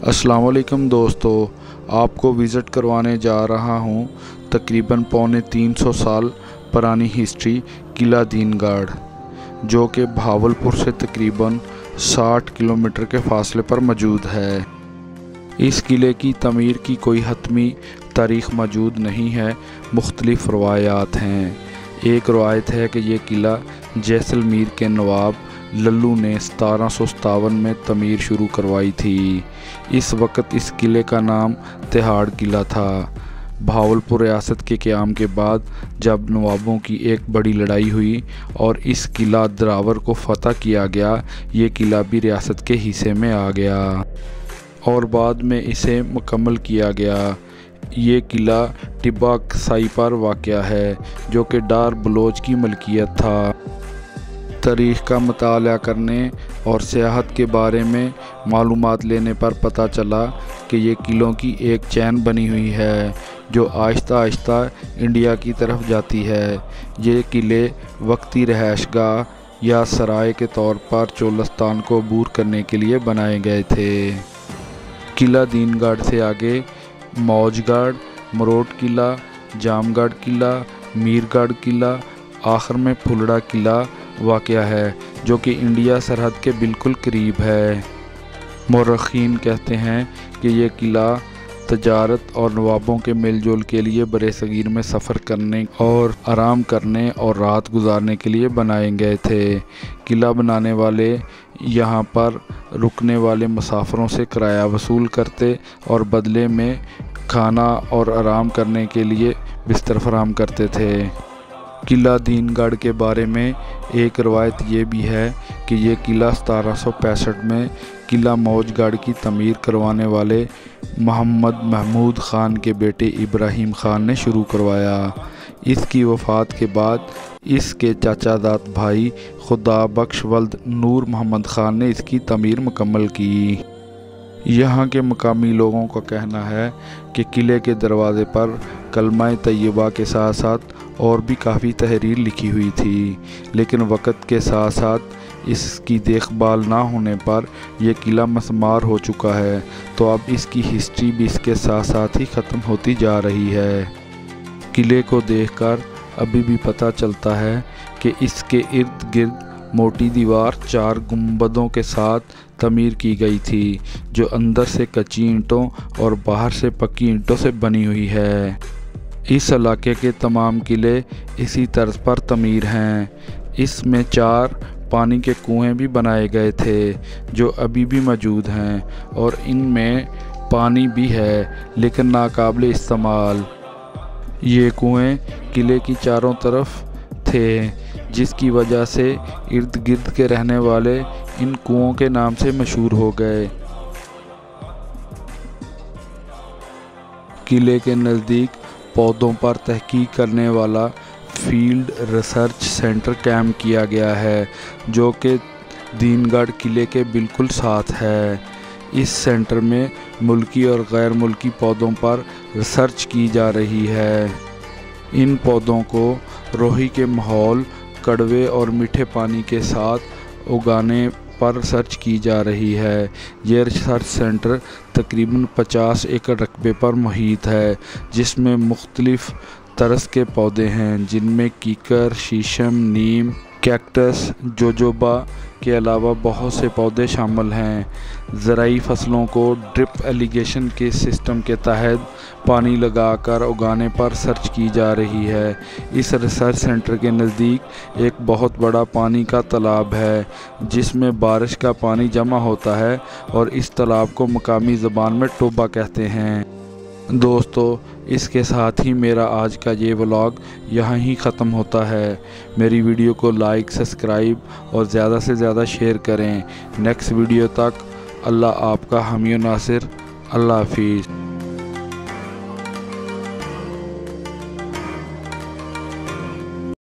अस्सलाम वालेकुम दोस्तों, आपको विज़िट करवाने जा रहा हूँ तकरीबन 350 साल पुरानी हिस्ट्री किला दीनगढ़, जो कि भावलपुर से तकरीबन 60 किलोमीटर के फासले पर मौजूद है। इस किले की तमीर की कोई हतमी तारीख़ मौजूद नहीं है, मुख्तलिफ़ रवायात हैं। एक रवायत है कि ये किला जैसलमेर के नवाब लल्लू ने 1757 में तमीर शुरू करवाई थी। इस वक्त इस किले का नाम तिहाड़ किला था। भावलपुर रियासत के क़याम के बाद जब नवाबों की एक बड़ी लड़ाई हुई और इस किला द्रावर को फतह किया गया, ये किला भी रियासत के हिस्से में आ गया और बाद में इसे मुकम्मल किया गया। ये किला टिब्बा कसाई पर वाक़या है, जो कि डार बलोच की मलकियत था। तारीख़ का मुताला करने और सियाहत के बारे में मालूमात लेने पर पता चला कि ये किलों की एक चैन बनी हुई है जो आहिस्ता आहिस्ता इंडिया की तरफ जाती है। ये किले वक्ती रहायशगाह या सराय के तौर पर चोलस्तान को अबूर करने के लिए बनाए गए थे। किला दीनगढ़ से आगे मौजगढ़, मरोट किला, जामगढ़ किला, मीरगढ़ किला, आखिर में फुलड़ा किला वाक़या है, जो कि इंडिया सरहद के बिल्कुल करीब है। मौरख़ीन कहते हैं कि यह किला तजारत और नवाबों के मेलजोल के लिए बरे-सगीर में सफ़र करने और आराम करने और रात गुजारने के लिए बनाए गए थे। किला बनाने वाले यहाँ पर रुकने वाले मुसाफिरों से किराया वसूल करते और बदले में खाना और आराम करने के लिए बिस्तर फराहम करते थे। किला दीनगढ़ के बारे में एक रवायत ये भी है कि ये किला 1765 में किला मौजगढ़ की तमीर करवाने वाले मोहम्मद महमूद ख़ान के बेटे इब्राहिम ख़ान ने शुरू करवाया। इसकी वफ़ात के बाद इसके चाचादाद भाई खुदा बख्श वल्द नूर मोहम्मद ख़ान ने इसकी तमीर मुकम्मल की। यहाँ के मकामी लोगों का कहना है कि किले के दरवाज़े पर कलमा तैयबा के साथ साथ और भी काफ़ी तहरीर लिखी हुई थी, लेकिन वक़्त के साथ साथ इसकी देखभाल ना होने पर यह किला मसमार हो चुका है, तो अब इसकी हिस्ट्री भी इसके साथ साथ ही ख़त्म होती जा रही है। किले को देखकर अभी भी पता चलता है कि इसके इर्द गिर्द मोटी दीवार 4 गुंबदों के साथ तमीर की गई थी, जो अंदर से कच्ची ईंटों और बाहर से पक्की ईंटों से बनी हुई है। इस इलाके के तमाम किले इसी तर्ज पर तमीर हैं। इसमें 4 पानी के कुएं भी बनाए गए थे, जो अभी भी मौजूद हैं और इनमें पानी भी है, लेकिन नाकाबिल इस्तेमाल। ये कुएं किले की चारों तरफ थे, जिसकी वजह से इर्द गिर्द के रहने वाले इन कुओं के नाम से मशहूर हो गए। किले के नज़दीक पौधों पर तहकीक करने वाला फील्ड रिसर्च सेंटर कायम किया गया है, जो कि दीनगढ़ किले के बिल्कुल साथ है। इस सेंटर में मुल्की और गैर मुल्की पौधों पर रिसर्च की जा रही है। इन पौधों को रोही के माहौल, कड़वे और मीठे पानी के साथ उगाने पर रिसर्च की जा रही है। यह रिसर्च सेंटर तकरीबन 50 एकड़ रकबे पर मुहित है, जिसमें मुख्तलिफ़ तरह के पौधे हैं, जिनमें कीकर, शीशम, नीम, कैक्टस, जोजोबा के अलावा बहुत से पौधे शामिल हैं। ज़राई फसलों को ड्रिप एलिगेशन के सिस्टम के तहत पानी लगाकर उगाने पर सर्च की जा रही है। इस रिसर्च सेंटर के नज़दीक एक बहुत बड़ा पानी का तालाब है, जिसमें बारिश का पानी जमा होता है और इस तालाब को मकामी ज़बान में टोबा कहते हैं। दोस्तों, इसके साथ ही मेरा आज का ये व्लॉग यहाँ ही ख़त्म होता है। मेरी वीडियो को लाइक, सब्सक्राइब और ज़्यादा से ज़्यादा शेयर करें। नेक्स्ट वीडियो तक अल्लाह आपका हामी नासिर। अल्लाह हाफिज़।